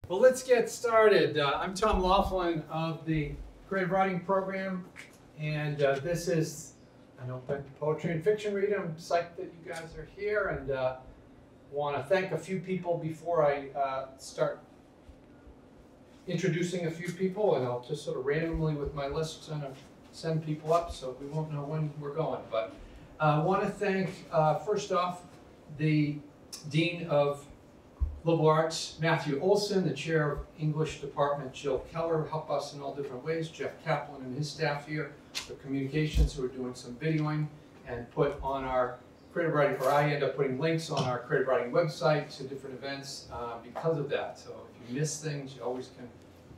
Well, let's get started. I'm Tom Laughlin of the Creative Writing Program, and this is an open poetry and fiction reading. I'm psyched that you guys are here, and want to thank a few people before I start introducing a few people, and I'll just sort of randomly with my list send people up, so we won't know when we're going. But I want to thank, first off, the Dean of Liberal Arts, Matthew Olson, the Chair of English Department, Jill Keller, help us in all different ways, Jeff Kaplan and his staff here, the communications who are doing some videoing and put on our creative writing, or I end up putting links on our creative writing website to different events because of that. So if you miss things, you always can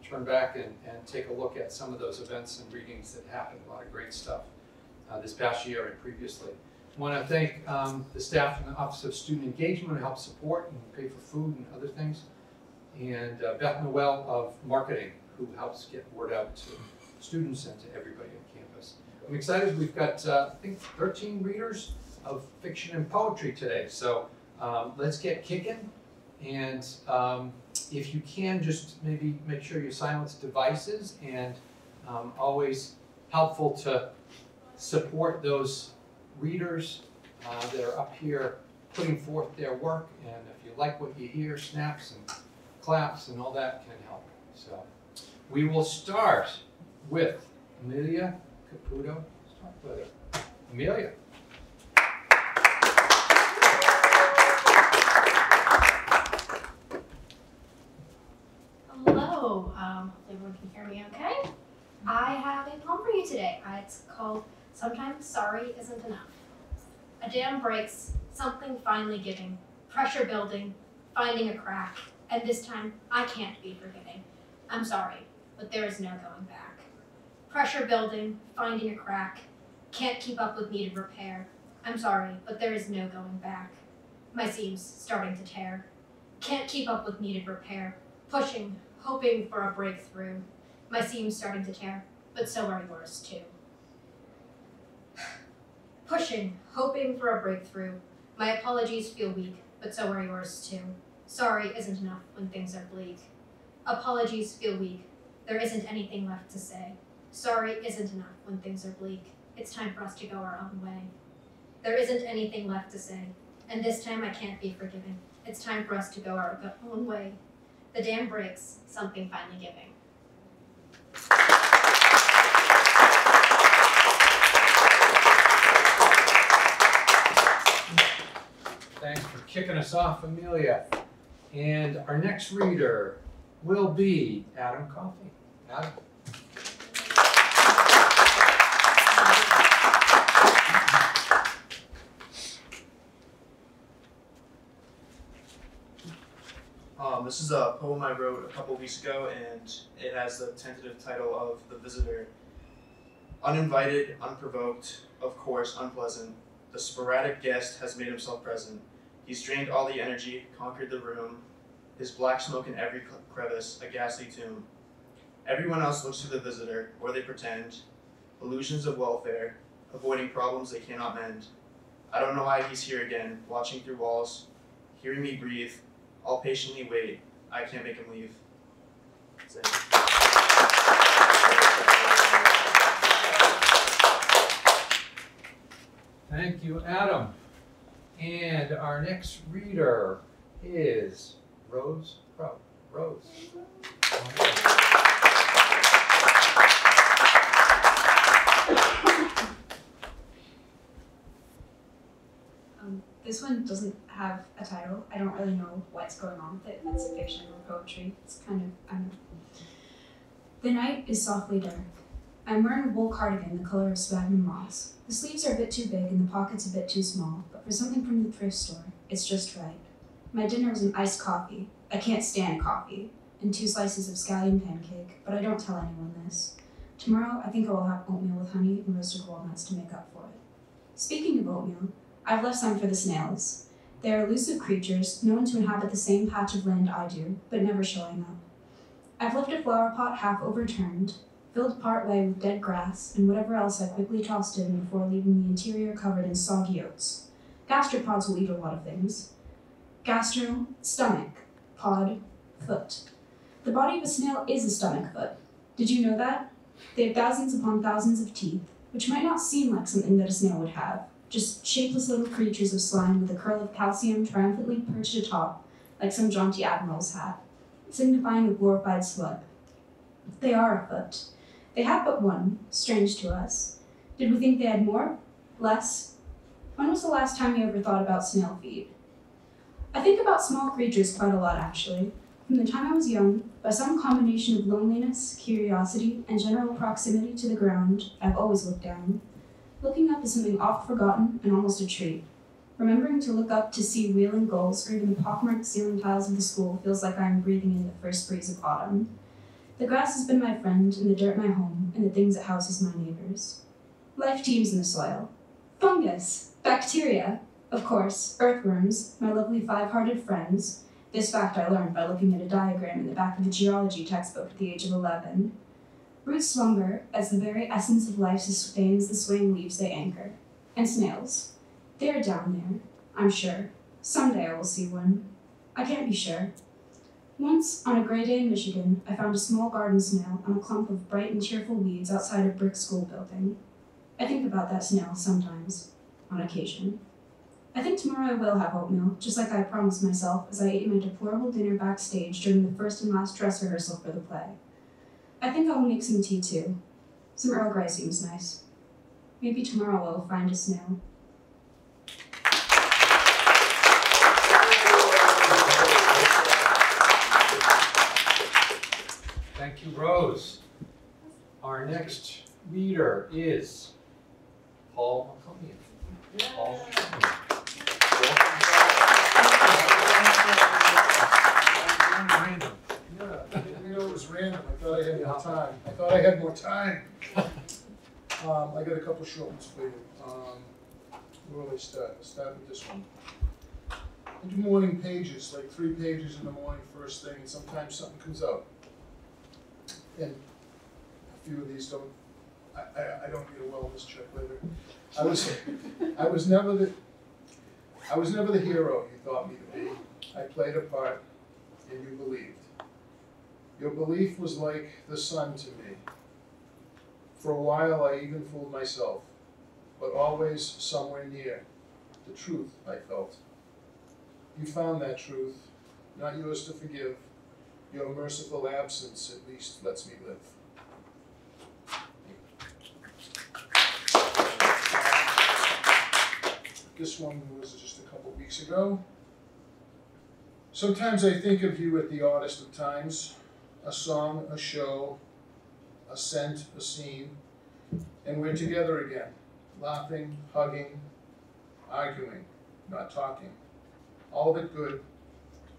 turn back and take a look at some of those events and readings that happened. A lot of great stuff this past year and previously. I want to thank the staff in the Office of Student Engagement who help support and pay for food and other things, and Beth Noel of Marketing, who helps get word out to students and to everybody on campus. I'm excited. We've got, I think, 13 readers of fiction and poetry today, so let's get kicking. And if you can, just maybe make sure you silence devices, and always helpful to support those readers that are up here putting forth their work, and if you like what you hear, snaps and claps and all that can help. So we will start with Amelia Caputo. Start with her. Amelia. Hello, hopefully everyone can hear me okay. I have a poem for you today. It's called Sometimes Sorry Isn't Enough. A dam breaks, something finally giving, pressure building, finding a crack, and this time I can't be forgiving. I'm sorry, but there is no going back. Pressure building, finding a crack, can't keep up with needed repair. I'm sorry, but there is no going back. My seams starting to tear. Can't keep up with needed repair. Pushing, hoping for a breakthrough. My seams starting to tear, but so are yours too. Pushing, hoping for a breakthrough. My apologies feel weak, but so are yours too. Sorry isn't enough when things are bleak. Apologies feel weak. There isn't anything left to say. Sorry isn't enough when things are bleak. It's time for us to go our own way. There isn't anything left to say, and this time I can't be forgiving. It's time for us to go our own way. The dam breaks, something finally giving. Thanks for kicking us off, Amelia. And our next reader will be Adam Coffey. Adam. This is a poem I wrote a couple weeks ago, and it has the tentative title of The Visitor. Uninvited, unprovoked, of course unpleasant, the sporadic guest has made himself present. He's drained all the energy, conquered the room, his black smoke in every crevice, a ghastly tomb. Everyone else looks to the visitor, or they pretend, illusions of welfare, avoiding problems they cannot mend. I don't know why he's here again, watching through walls, hearing me breathe. I'll patiently wait. I can't make him leave. That's it. Thank you, Adam. And our next reader is Rose Crow. Rose. This one doesn't have a title. I don't really know what's going on with it. If it's fiction or poetry. It's kind of, I don't know. The night is softly dark. I'm wearing a wool cardigan the color of sphagnum moss. The sleeves are a bit too big and the pockets a bit too small, but for something from the thrift store, it's just right. My dinner was an iced coffee. I can't stand coffee. And 2 slices of scallion pancake, but I don't tell anyone this. Tomorrow, I think I will have oatmeal with honey and roasted walnuts to make up for it. Speaking of oatmeal, I've left some for the snails. They are elusive creatures, known to inhabit the same patch of land I do, but never showing up. I've left a flower pot half overturned, filled part way with dead grass, and whatever else I quickly tossed in before leaving the interior covered in soggy oats. Gastropods will eat a lot of things. Gastro, stomach, pod, foot. The body of a snail is a stomach foot. Did you know that? They have thousands upon thousands of teeth, which might not seem like something that a snail would have, just shapeless little creatures of slime with a curl of calcium triumphantly perched atop, like some jaunty admiral's hat, signifying a glorified slug. They are a foot. They have but one, strange to us. Did we think they had more? Less? When was the last time you ever thought about snail feet? I think about small creatures quite a lot, actually. From the time I was young, by some combination of loneliness, curiosity, and general proximity to the ground, I've always looked down. Looking up is something oft forgotten and almost a treat. Remembering to look up to see wheeling gulls or even the pockmarked ceiling tiles of the school feels like I am breathing in the first breeze of autumn. The grass has been my friend, and the dirt my home, and the things it houses my neighbors. Life teems in the soil. Fungus, bacteria, of course, earthworms, my lovely five-hearted friends. This fact I learned by looking at a diagram in the back of a geology textbook at the age of 11. Roots slumber as the very essence of life sustains the swaying leaves they anchor. And snails. They are down there, I'm sure. Someday I will see one. I can't be sure. Once, on a gray day in Michigan, I found a small garden snail on a clump of bright and cheerful weeds outside a brick school building. I think about that snail sometimes, on occasion. I think tomorrow I will have oatmeal, just like I promised myself as I ate my deplorable dinner backstage during the first and last dress rehearsal for the play. I think I will make some tea too. Some Earl Grey seems nice. Maybe tomorrow I will find a snail. Thank you, Rose. Our next reader is Paul McConaughey. Paul. Random. Yeah, I didn't know it was random. I thought I had more time. I got a couple short ones for you. Where will I start? I'll start with this one. I do morning pages, like 3 pages in the morning, first thing, and sometimes something comes out. And a few of these don't. I don't need a wellness check later. I was never the hero you thought me to be. I played a part, and you believed. Your belief was like the sun to me. For a while, I even fooled myself, but always somewhere near the truth I felt. You found that truth, not yours to forgive. Your merciful absence at least lets me live. This one was just a couple weeks ago. Sometimes I think of you at the oddest of times. A song, a show, a scent, a scene, and we're together again, laughing, hugging, arguing, not talking. All of it good,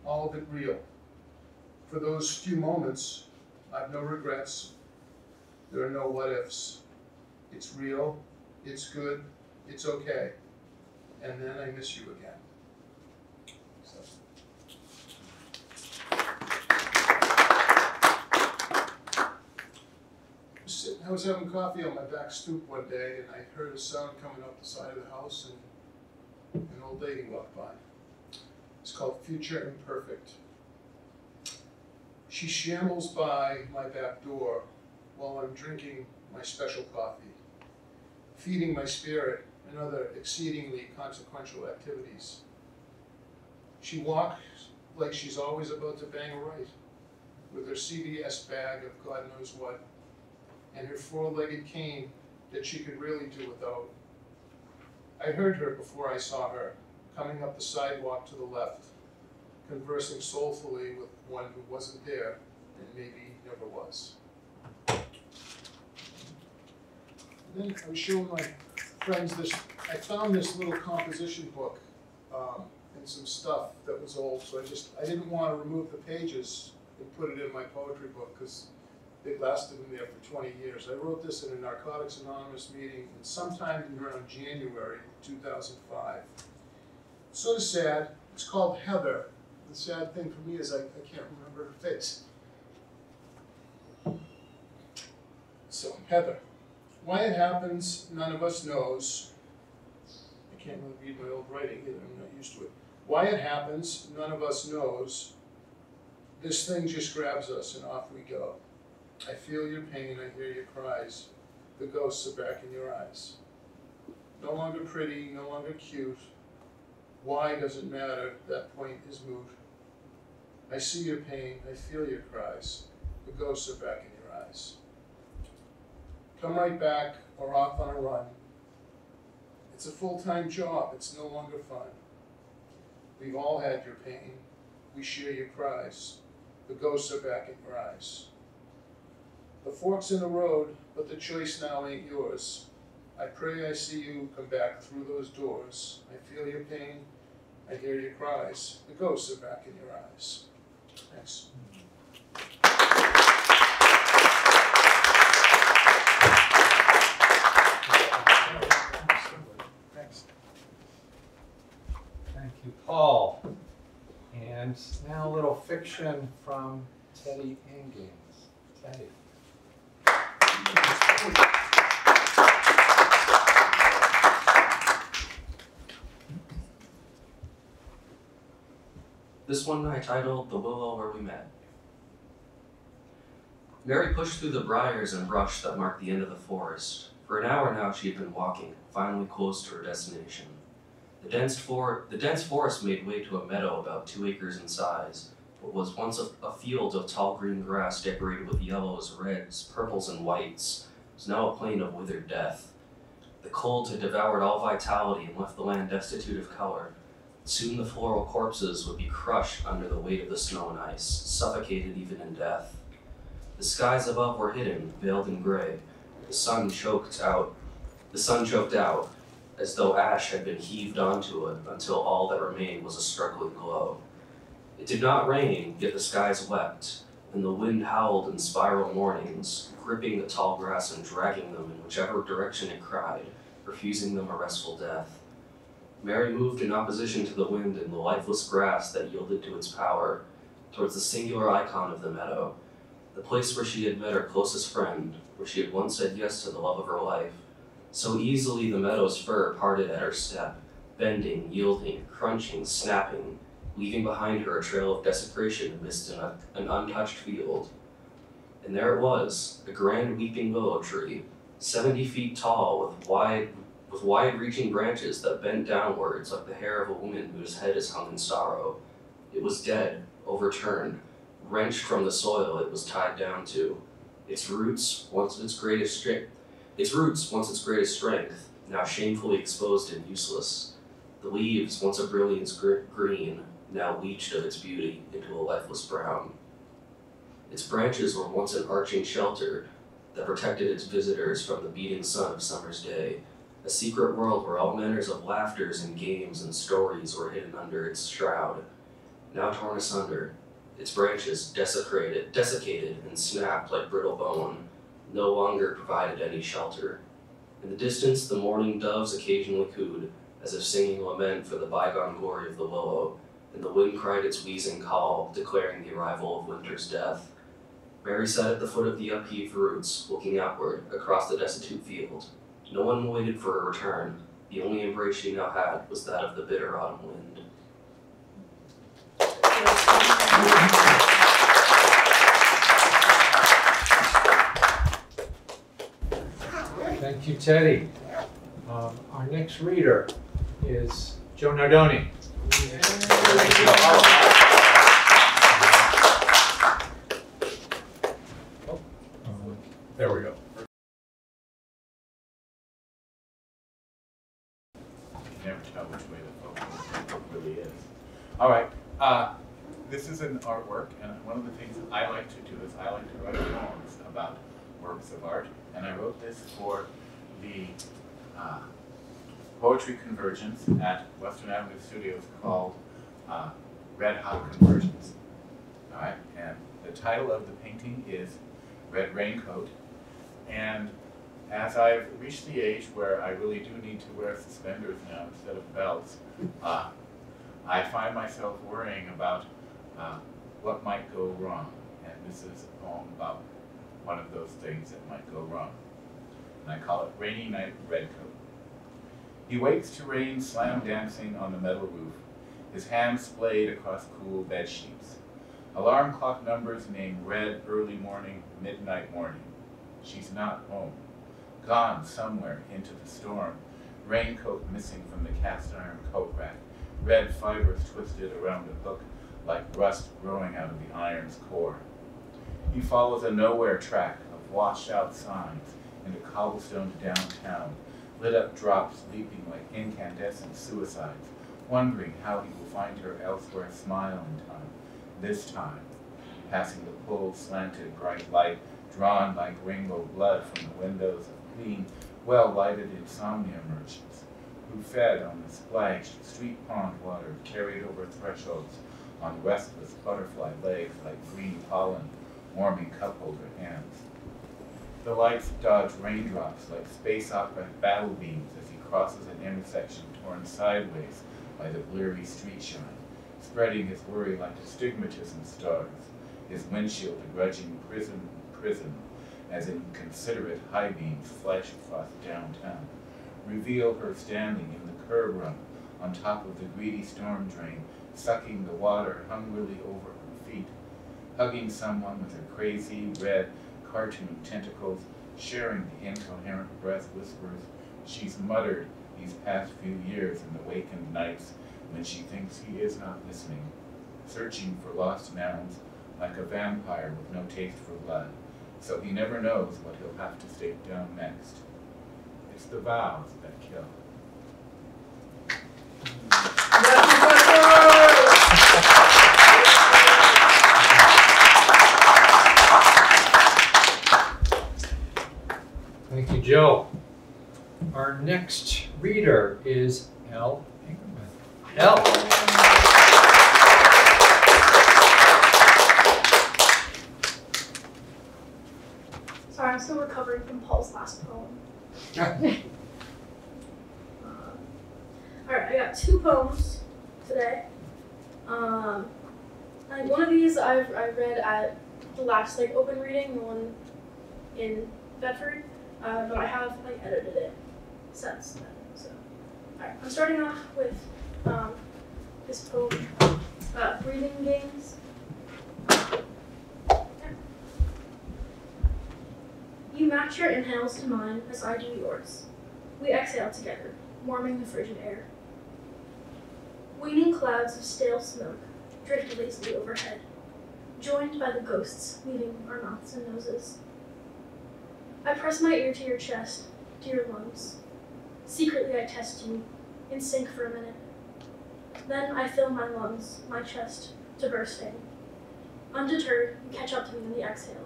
all of it real. For those few moments, I've no regrets. There are no what-ifs. It's real, it's good, it's okay. And then I miss you again. I was having coffee on my back stoop one day, and I heard a sound coming up the side of the house, and an old lady walked by. It's called Future Imperfect. She shambles by my back door while I'm drinking my special coffee, feeding my spirit and other exceedingly consequential activities. She walks like she's always about to bang a right, with her CVS bag of God knows what, and her four-legged cane that she could really do without. I heard her before I saw her, coming up the sidewalk to the left, conversing soulfully with one who wasn't there and maybe never was. And then I was showing my friends this, I found this little composition book and some stuff that was old, so I didn't want to remove the pages and put it in my poetry book because it lasted in there for 20 years. I wrote this in a Narcotics Anonymous meeting sometime in around January 2005. It's sort of sad. It's called Heather. The sad thing for me is I can't remember her face. So, Heather. Why it happens, none of us knows. I can't really read my old writing either, I'm not used to it. Why it happens, none of us knows. This thing just grabs us and off we go. I feel your pain, I hear your cries. The ghosts are back in your eyes. No longer pretty, no longer cute. Why doesn't matter, that point is moot. I see your pain, I feel your cries. The ghosts are back in your eyes. Come right back or off on a run. It's a full-time job, it's no longer fun. We've all had your pain, we share your cries. The ghosts are back in your eyes. The fork's in the road, but the choice now ain't yours. I pray I see you come back through those doors. I feel your pain, I hear your cries. The ghosts are back in your eyes. Thanks. Thanks. Thank you, Paul. And now a little fiction from Teddy Angings. Teddy. This one I titled The Willow Where We Met. Mary pushed through the briars and brush that marked the end of the forest. For an hour now she had been walking, finally close to her destination. The dense forest made way to a meadow about 2 acres in size. What was once a field of tall green grass decorated with yellows, reds, purples, and whites was now a plain of withered death. The cold had devoured all vitality and left the land destitute of color. Soon the floral corpses would be crushed under the weight of the snow and ice, suffocated even in death. The skies above were hidden, veiled in gray. The sun choked out, as though ash had been heaved onto it until all that remained was a struggling glow. It did not rain, yet the skies wept, and the wind howled in spiral mournings, gripping the tall grass and dragging them in whichever direction it cried, refusing them a restful death. Mary moved in opposition to the wind and the lifeless grass that yielded to its power, towards the singular icon of the meadow, the place where she had met her closest friend, where she had once said yes to the love of her life. So easily the meadow's fur parted at her step, bending, yielding, crunching, snapping, leaving behind her a trail of desecration amidst an untouched field. And there it was, a grand weeping willow tree, 70 feet tall, with wide-reaching branches that bent downwards like the hair of a woman whose head is hung in sorrow. It was dead, overturned, wrenched from the soil it was tied down to. Its roots, once its greatest strength, now shamefully exposed and useless. The leaves, once a brilliant green, now leached of its beauty into a lifeless brown. Its branches were once an arching shelter that protected its visitors from the beating sun of summer's day, a secret world where all manners of laughters and games and stories were hidden under its shroud. Now torn asunder, its branches desiccated and snapped like brittle bone, no longer provided any shelter. In the distance, the mourning doves occasionally cooed, as if singing lament for the bygone glory of the willow, and the wind cried its wheezing call, declaring the arrival of winter's death. Mary sat at the foot of the upheaved roots, looking outward, across the destitute field. No one waited for her return. The only embrace she now had was that of the bitter autumn wind. Thank you, Teddy. Our next reader is Joe Nardoni. There we go. Never tell which way the book really is. All right. This is an artwork, and one of the things that I like to do is I like to write poems about works of art, and I wrote this for the Poetry Convergence at Western Avenue Studios called Red Hot Convergence. All right, and the title of the painting is Red Raincoat, and as I've reached the age where I really do need to wear suspenders now instead of belts, I find myself worrying about what might go wrong, and this is a poem about one of those things that might go wrong. And I call it Rainy Night Redcoat. He wakes to rain slam dancing on the metal roof, his hands splayed across cool bed sheets. Alarm clock numbers name red early morning, midnight morning. She's not home. Gone somewhere into the storm. Raincoat missing from the cast iron coat rack. Red fibers twisted around a hook like rust growing out of the iron's core. He follows a nowhere track of washed out signs into cobblestoned downtown, lit up drops leaping like incandescent suicides, wondering how he will find her elsewhere smile in time, this time, passing the full slanted bright light drawn like rainbow blood from the windows of clean, well-lighted insomnia merchants, who fed on the splashed street pond water carried over thresholds on restless butterfly legs like green pollen warming cup-holder hands. The lights dodge raindrops like space opera battle beams as he crosses an intersection torn sideways by the bleary street shine, spreading his worry like astigmatism stars, his windshield a grudging prism, as inconsiderate high beams flash across downtown, reveal her standing in the curb run on top of the greedy storm drain, sucking the water hungrily over her feet, hugging someone with her crazy red cartoon tentacles, sharing the incoherent breath whispers she's muttered these past few years in the wakened nights when she thinks he is not listening, searching for lost nouns like a vampire with no taste for blood, so he never knows what he'll have to stake down next. It's the vows that kill. Thank you, Joe. Our next reader is Elle Pinkerman. Elle. Sorry, I'm still recovering from Paul's last poem. Alright, I got 2 poems today. And one of these I read at the last open reading, the one in Bedford, but I have edited it since then. So, alright, I'm starting off with this poem, Breathing Games. You match your inhales to mine as I do yours. We exhale together, warming the frigid air. Waning clouds of stale smoke drift lazily overhead, joined by the ghosts leaving our mouths and noses. I press my ear to your chest, to your lungs. Secretly I test you, in sync for a minute. Then I fill my lungs, my chest, to bursting. Undeterred, you catch up to me in the exhale,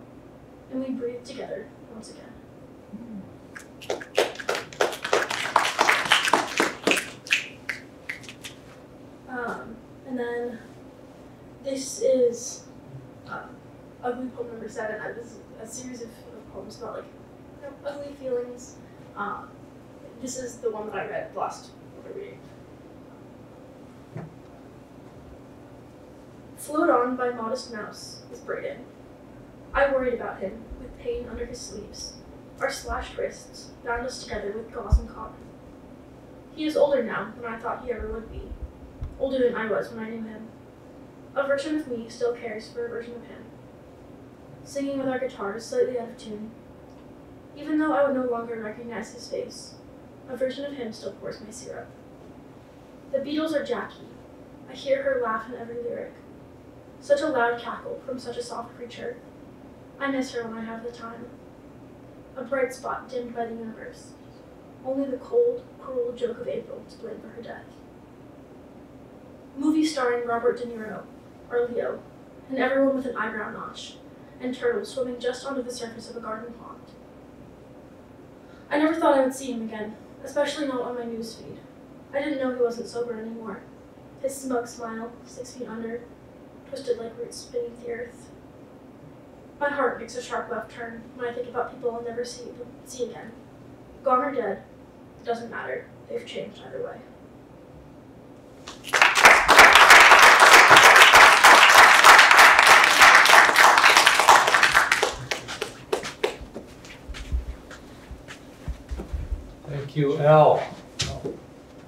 and we breathe together once again. And then this is Ugly Poem number 7. It was a series of poems about ugly feelings. This is the one that I read last reading. Float on by modest mouse is Brayden. I worried about him, with pain under his sleeves. Our slashed wrists bound us together with gauze and cotton. He is older now than I thought he ever would be. Older than I was when I knew him. A version of me still cares for a version of him. Singing with our guitars slightly out of tune. Even though I would no longer recognize his face, a version of him still pours my syrup. The Beatles are Jackie. I hear her laugh in every lyric. Such a loud cackle from such a soft creature. I miss her when I have the time. A bright spot dimmed by the universe. Only the cold, cruel joke of April to blame for her death. Movie starring Robert De Niro, or Leo, and everyone with an eyebrow notch, and turtles swimming just under the surface of a garden pond. I never thought I would see him again, especially not on my newsfeed. I didn't know he wasn't sober anymore. His smug smile, 6 feet under, twisted like roots beneath the earth. My heart makes a sharp left turn when I think about people I'll never see again. Gone or dead, it doesn't matter. They've changed either way. Thank you, Elle.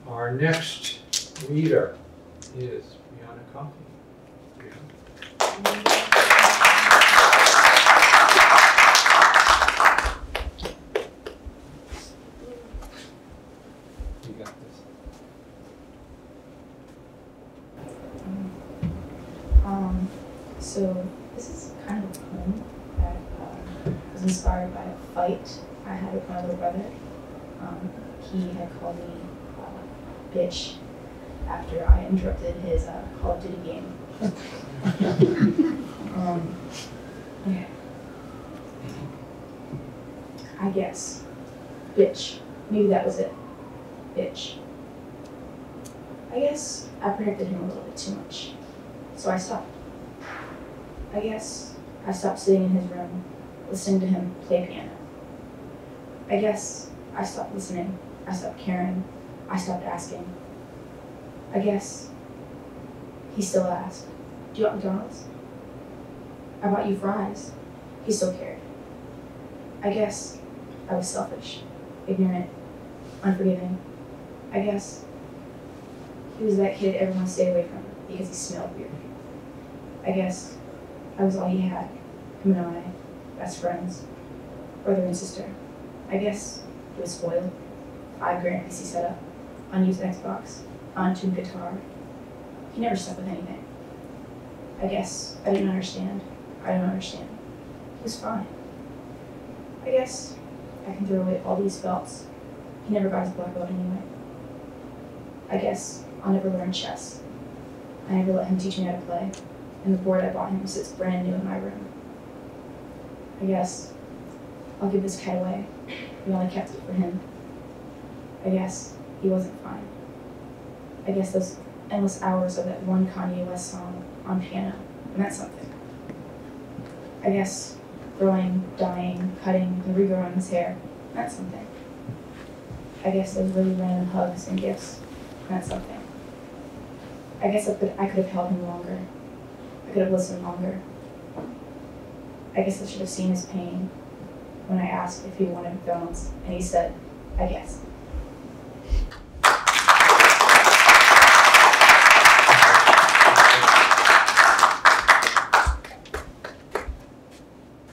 Our next reader is Brianna Coffey. Brianna. So this is kind of a poem that was inspired by a fight I had with my little brother. He had called me bitch after I interrupted his Call of Duty game. Okay. I guess. Bitch. Maybe that was it. Bitch. I guess I protected him a little bit too much. So I stopped. I guess I stopped sitting in his room, listening to him play piano. I guess I stopped listening. I stopped caring. I stopped asking. I guess he still asked, "Do you want McDonald's? I bought you fries." He still cared. I guess I was selfish, ignorant, unforgiving. I guess he was that kid everyone stayed away from because he smelled weird. I guess I was all he had, him and I, best friends, brother and sister. I guess he was spoiled. $5,000 PC setup, unused Xbox, untuned guitar. He never stuck with anything. I guess I didn't understand. I don't understand. He was fine. I guess I can throw away all these belts. He never got his black belt anyway. I guess I'll never learn chess. I never let him teach me how to play, and the board I bought him sits brand new in my room. I guess I'll give this cat away. We only kept it for him. I guess he wasn't fine. I guess those endless hours of that one Kanye West song on piano meant something. I guess growing, dying, cutting, and regrowing his hair meant something. I guess those really random hugs and gifts meant something. I guess I could have held him longer. I could have listened longer. I guess I should have seen his pain when I asked if he wanted McDonald's, and he said, "I guess."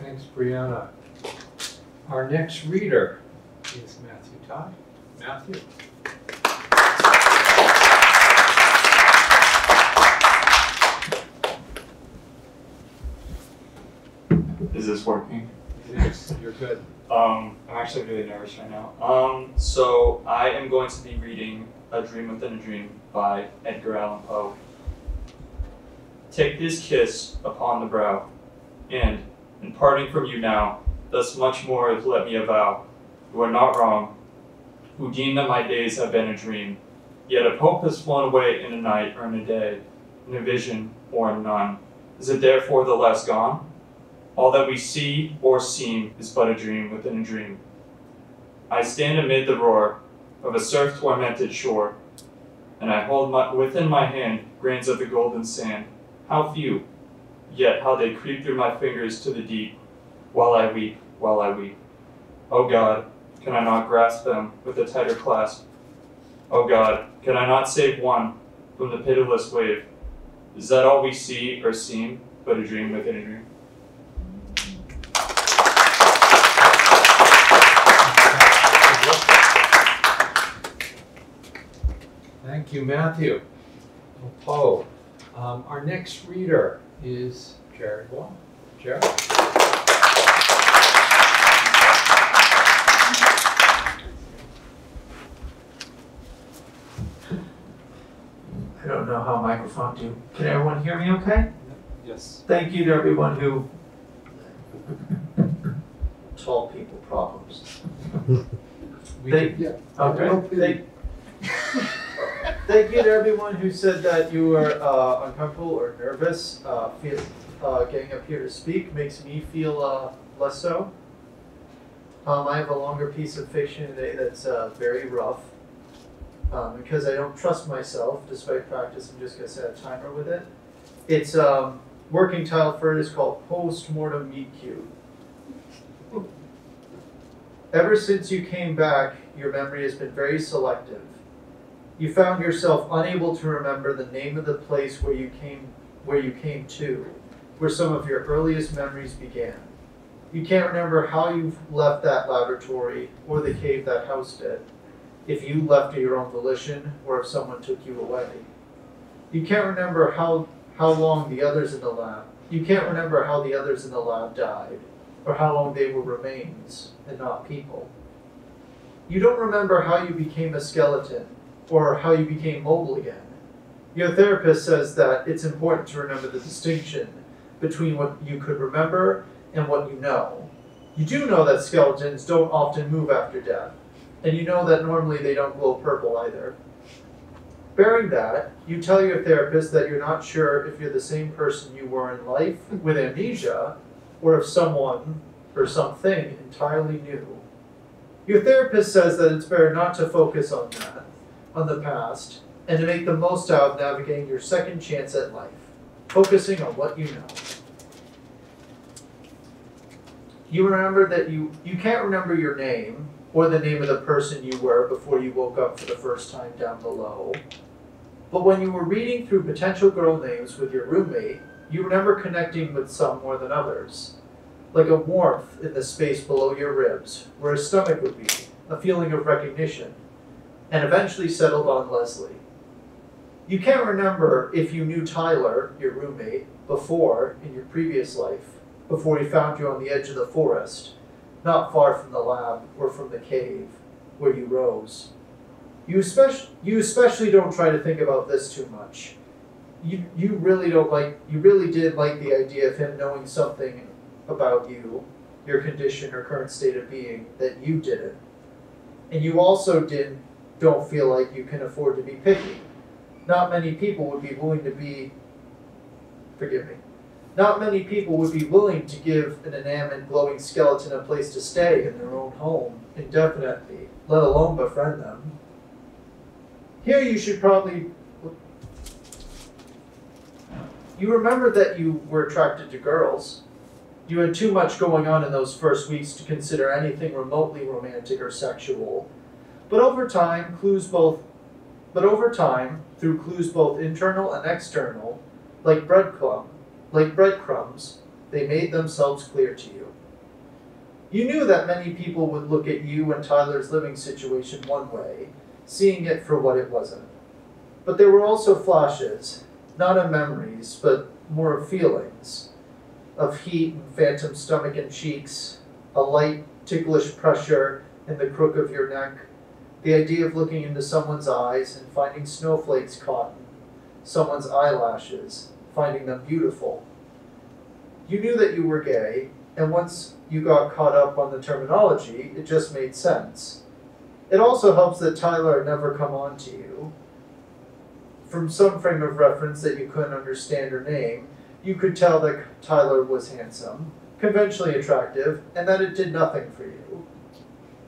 Thanks, Brianna. Our next reader is Matthew Todd. Matthew. Is this working? Yes, you're good. I'm actually really nervous right now. So I am going to be reading A Dream Within a Dream by Edgar Allan Poe. Take this kiss upon the brow, and, in parting from you now, thus much more let me avow. You are not wrong, who deem that my days have been a dream, yet if hope has flown away in a night or in a day, in a vision or in none, is it therefore the less gone? All that we see or seem is but a dream within a dream. I stand amid the roar of a surf-tormented shore, and I hold within my hand grains of the golden sand. How few, yet how they creep through my fingers to the deep, while I weep, while I weep. O God, can I not grasp them with a tighter clasp? O God, can I not save one from the pitiless wave? Is that all we see or seem but a dream within a dream? Thank you, Matthew. Poe. Our next reader is Jared Wall. Jared? I don't know how microphone do. Can everyone hear me okay? Yes. Thank you to everyone who... Tall people problems. Thank you to everyone who said that you were uncomfortable or nervous. Getting up here to speak makes me feel less so. I have a longer piece of fiction today that's very rough. Because I don't trust myself, despite practice, I'm just going to set a timer with it. Its working title for it is called Post-Mortem Meet Cute. Ever since you came back, your memory has been very selective. You found yourself unable to remember the name of the place where you came to, where some of your earliest memories began. You can't remember how you left that laboratory or the cave that housed it, if you left of your own volition or if someone took you away. You can't remember how how long the others in the lab, you can't remember how the others in the lab died, or how long they were remains and not people. You don't remember how you became a skeleton, or how you became mobile again. Your therapist says that it's important to remember the distinction between what you could remember and what you know. You do know that skeletons don't often move after death, and you know that normally they don't glow purple either. Bearing that, you tell your therapist that you're not sure if you're the same person you were in life with amnesia, or if someone or something entirely new. Your therapist says that it's better not to focus on that, on the past, and to make the most out of navigating your second chance at life, focusing on what you know. You remember that you can't remember your name or the name of the person you were before you woke up for the first time down below. But when you were reading through potential girl names with your roommate, you remember connecting with some more than others. Like a warmth in the space below your ribs, where a stomach would be, a feeling of recognition, and eventually settled on Leslie. You can't remember if you knew Tyler, your roommate, before in your previous life, before he found you on the edge of the forest, not far from the lab or from the cave where you rose. You especially don't try to think about this too much. You really did like the idea of him knowing something about you, your condition or current state of being, that you didn't. And you also don't feel like you can afford to be picky. Not many people would be willing to be, not many people would be willing to give an enamored, glowing skeleton a place to stay in their own home indefinitely, let alone befriend them. Here you should probably... You remember that you were attracted to girls. You had too much going on in those first weeks to consider anything remotely romantic or sexual. But over time, through clues both internal and external, like breadcrumbs, they made themselves clear to you. You knew that many people would look at you and Tyler's living situation one way, seeing it for what it wasn't. But there were also flashes, not of memories, but more of feelings, of heat and phantom stomach and cheeks, a light, ticklish pressure in the crook of your neck, the idea of looking into someone's eyes and finding snowflakes caught in someone's eyelashes, finding them beautiful. You knew that you were gay, and once you got caught up on the terminology, it just made sense. It also helps that Tyler had never come on to you. From some frame of reference that you couldn't understand or name, you could tell that Tyler was handsome, conventionally attractive, and that it did nothing for you.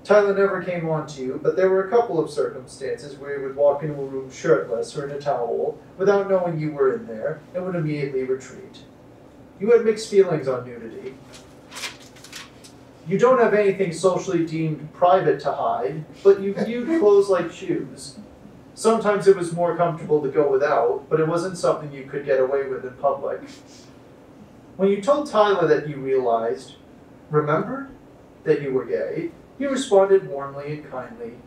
Tyler never came on to you, but there were a couple of circumstances where he would walk into a room shirtless or in a towel without knowing you were in there and would immediately retreat. You had mixed feelings on nudity. You don't have anything socially deemed private to hide, but you viewed clothes like shoes. Sometimes it was more comfortable to go without, but it wasn't something you could get away with in public. When you told Tyler that you remembered that you were gay, he responded warmly and kindly.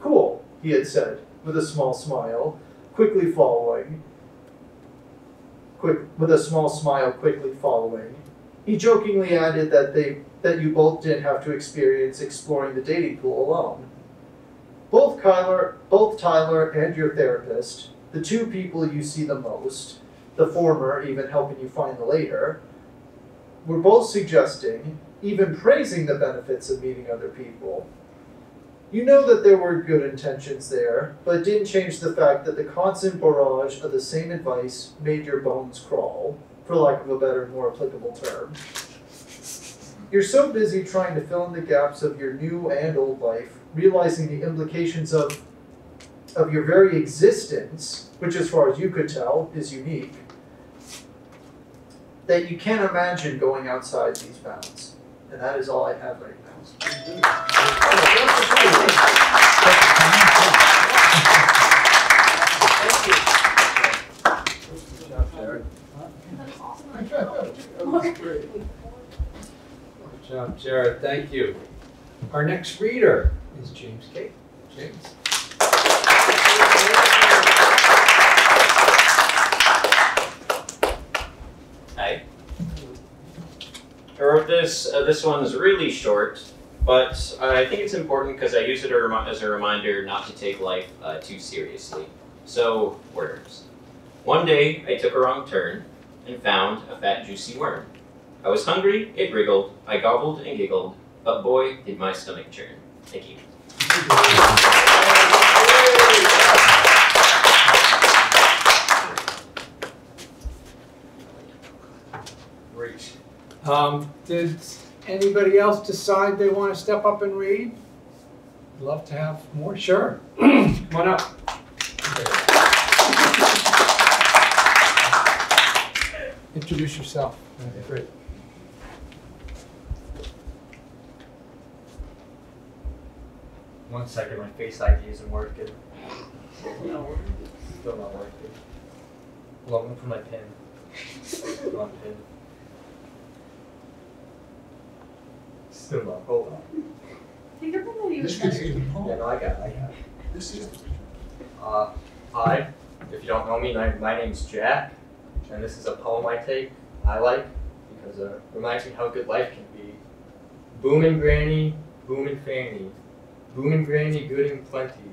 "Cool," he had said, with a small smile, quickly following. He jokingly added that you both didn't have to experience exploring the dating pool alone. Both Tyler and your therapist, the two people you see the most, the former even helping you find the later, were both suggesting, even praising the benefits of meeting other people. You know that there were good intentions there, but it didn't change the fact that the constant barrage of the same advice made your bones crawl, for lack of a better, more applicable term. You're so busy trying to fill in the gaps of your new and old life, realizing the implications of your very existence, which as far as you could tell is unique, that you can't imagine going outside these bounds. And that is all I have right now. Good job, Jared. Good job, Jared. Thank you. Our next reader is James Kate. James. this one is really short, but I think it's important because I use it as a reminder not to take life too seriously. So, worms. One day, I took a wrong turn and found a fat, juicy worm. I was hungry, it wriggled, I gobbled and giggled, but boy, did my stomach churn. Thank you. Great. Did anybody else decide they want to step up and read? Love to have more. Sure. Come on up. Introduce yourself. Okay, great. One second, my face ID isn't working. Still not working. Looking for my pin. Wrong pin. Still not. Hold on. This could even Yeah, no, I got it. This is. Hi. If you don't know me, my name's Jack, and this is a poem I like because it reminds me how good life can be. Boomin' granny, boomin' fanny, boomin' granny, good and plenty.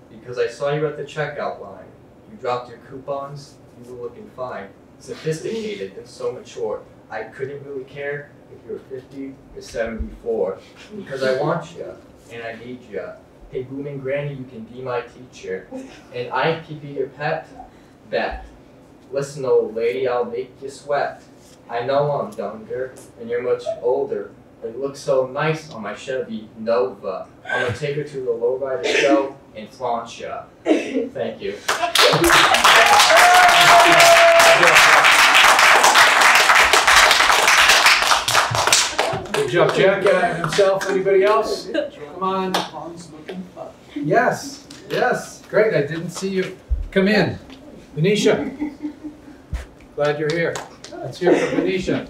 Because I saw you at the checkout line. You dropped your coupons, you were looking fine. Sophisticated and so mature. I couldn't really care if you were 50 or 74. Because I want you, and I need you. Hey, booming granny, you can be my teacher. And I can be your pet? Bet. Listen, old lady, I'll make you sweat. I know I'm younger, and you're much older, but you look so nice on my Chevy Nova. I'm gonna take her to the lowrider show and flaunt ya. Thank you. Good job, Jack. Himself. Anybody else? Come on. Yes. Yes. Great. I didn't see you come in. Venetia. Glad you're here. Let's hear from Venetia.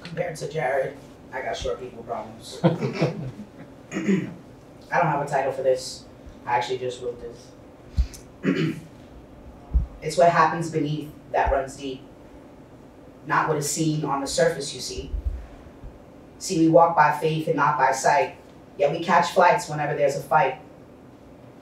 Compared to Jared, I got short people problems. I don't have a title for this. I actually just wrote this. It's what happens beneath that runs deep. Not what is seen on the surface, you see. See, we walk by faith and not by sight, yet we catch flights whenever there's a fight.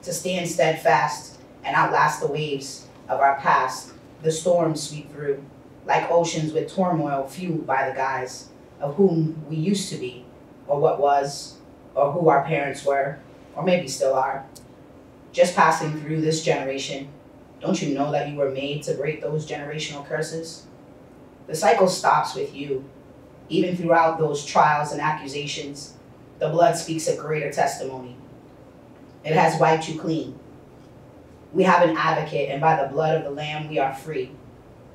To stand steadfast and outlast the waves of our past, the storms sweep through, like oceans with turmoil fueled by the guise of whom we used to be, or what was, or who our parents were, or maybe still are. Just passing through this generation, don't you know that you were made to break those generational curses? The cycle stops with you. Even throughout those trials and accusations, the blood speaks a greater testimony. It has wiped you clean. We have an advocate, and by the blood of the Lamb we are free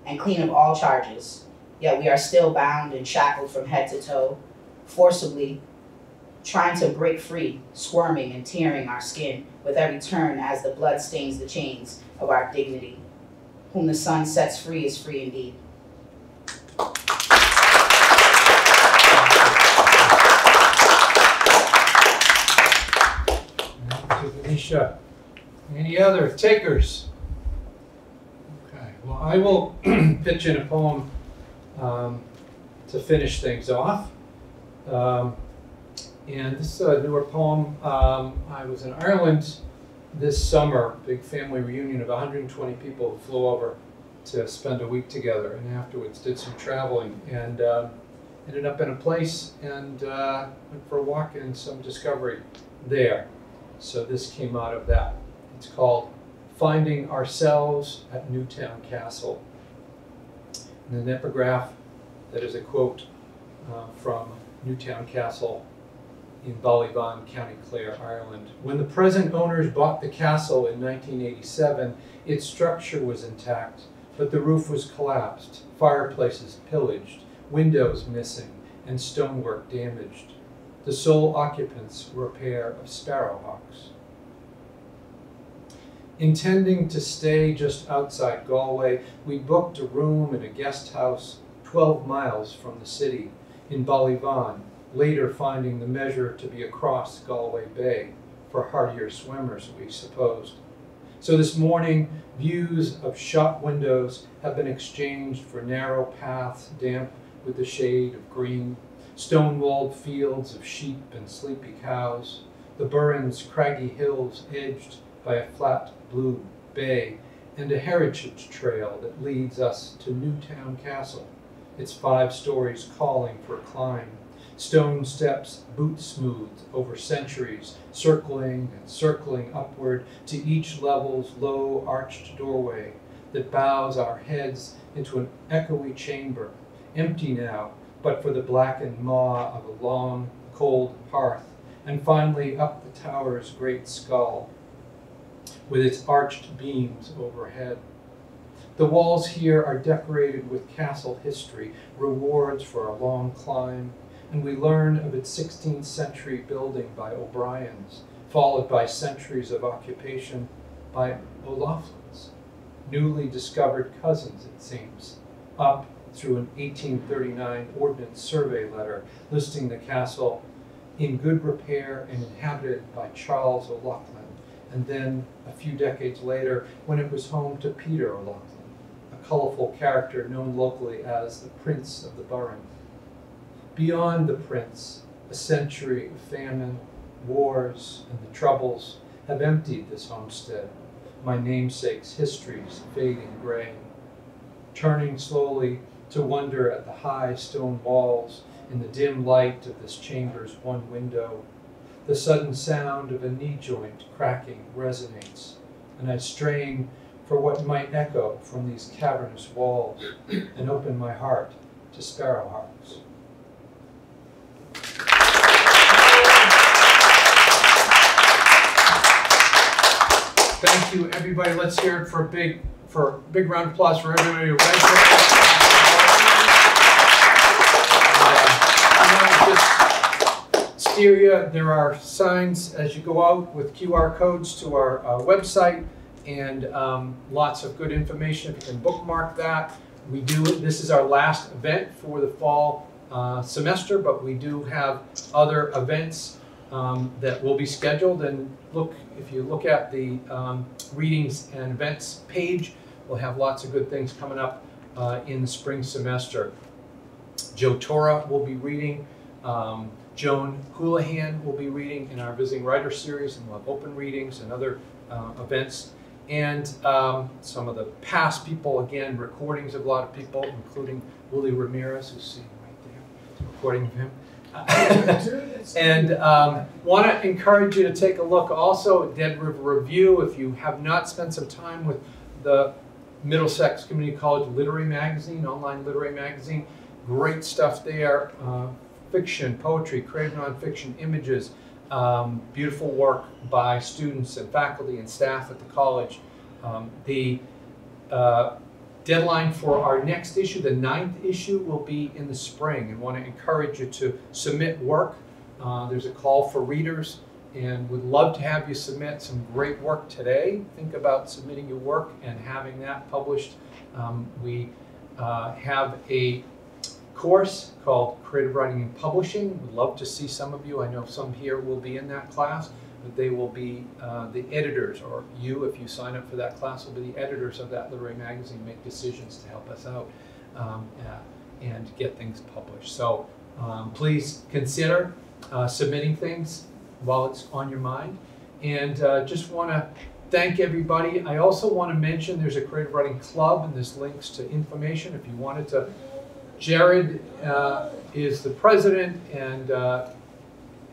and clean of all charges, yet we are still bound and shackled from head to toe, forcibly trying to break free, squirming and tearing our skin with every turn as the blood stains the chains of our dignity. Whom the sun sets free is free indeed. Venetia. Any other takers? Okay, well, I will pitch in a poem to finish things off. And this is a newer poem. I was in Ireland this summer, big family reunion of 120 people who flew over to spend a week together, and afterwards did some traveling, and ended up in a place and went for a walk and some discovery there. So this came out of that. It's called Finding Ourselves at Newtown Castle. And an epigraph that is a quote from Newtown Castle in Ballyvan, County Clare, Ireland. When the present owners bought the castle in 1987, its structure was intact, but the roof was collapsed, fireplaces pillaged, windows missing, and stonework damaged. The sole occupants were a pair of sparrowhawks. Intending to stay just outside Galway, we booked a room in a guest house 12 miles from the city in Ballyvan, later finding the measure to be across Galway Bay for hardier swimmers, we supposed. So this morning, views of shop windows have been exchanged for narrow paths damp with the shade of green, stone-walled fields of sheep and sleepy cows, the Burren's craggy hills edged by a flat blue bay, and a heritage trail that leads us to Newtown Castle, its 5 stories calling for a climb, stone steps boot smoothed over centuries, circling and circling upward to each level's low arched doorway that bows our heads into an echoey chamber, empty now, but for the blackened maw of a long, cold hearth, and finally up the tower's great skull, with its arched beams overhead. The walls here are decorated with castle history, rewards for a long climb, and we learn of its 16th century building by O'Brien's, followed by centuries of occupation by O'Loughlin's, newly discovered cousins, it seems, up through an 1839 ordnance survey letter listing the castle in good repair and inhabited by Charles O'Loughlin, and then a few decades later when it was home to Peter O'Loughlin, a colorful character known locally as the Prince of the Burren. Beyond the Prince, a century of famine, wars, and the Troubles have emptied this homestead, my namesake's histories fading gray. Turning slowly to wonder at the high stone walls in the dim light of this chamber's one window, the sudden sound of a knee joint cracking resonates, and I strain for what might echo from these cavernous walls and open my heart to sparrowhawks. Thank you, everybody. Let's hear it for a big round of applause for everybody who read it. Just steer you. There are signs as you go out with QR codes to our website, and lots of good information. If you can bookmark that. We do. This is our last event for the fall semester, but we do have other events that will be scheduled. And look, if you look at the readings and events page, we'll have lots of good things coming up in the spring semester. Joe Torra will be reading. Joan Houlihan will be reading in our Visiting Writer series, and we'll have open readings and other events. And some of the past people, again, recordings of a lot of people, including Willie Ramirez, who's sitting right there, recording of him. And want to encourage you to take a look also at Dead River Review. If you have not spent some time with the Middlesex Community College Literary Magazine, online literary magazine, great stuff there. Fiction, poetry, creative nonfiction, images, beautiful work by students and faculty and staff at the college. The deadline for our next issue, the 9th issue, will be in the spring, and want to encourage you to submit work. There's a call for readers, and would love to have you submit some great work today. Think about submitting your work and having that published. We have a course called Creative Writing and Publishing. We'd love to see some of you. I know some here will be in that class, but they will be the editors, or you, if you sign up for that class, will be the editors of that literary magazine, make decisions to help us out and get things published. So please consider submitting things while it's on your mind. And just want to thank everybody. I also want to mention there's a Creative Writing Club, and there's links to information if you wanted to. Jared is the president, and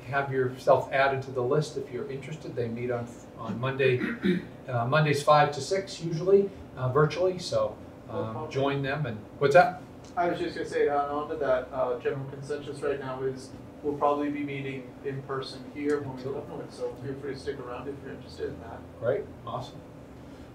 have yourself added to the list if you're interested. They meet on Monday, Mondays 5 to 6 usually, virtually, so join them. And what's that? I was just going to say, on to that, general consensus right now is we'll probably be meeting in person here when we come to it, so feel free to stick around if you're interested in that. Great, awesome.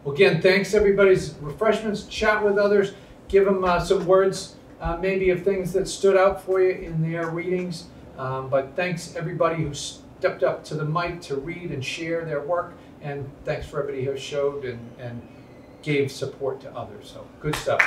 Well, again, thanks everybody's refreshments, chat with others, give them some words maybe of things that stood out for you in their readings. But thanks everybody who stepped up to the mic to read and share their work, and thanks for everybody who showed and gave support to others. So good stuff.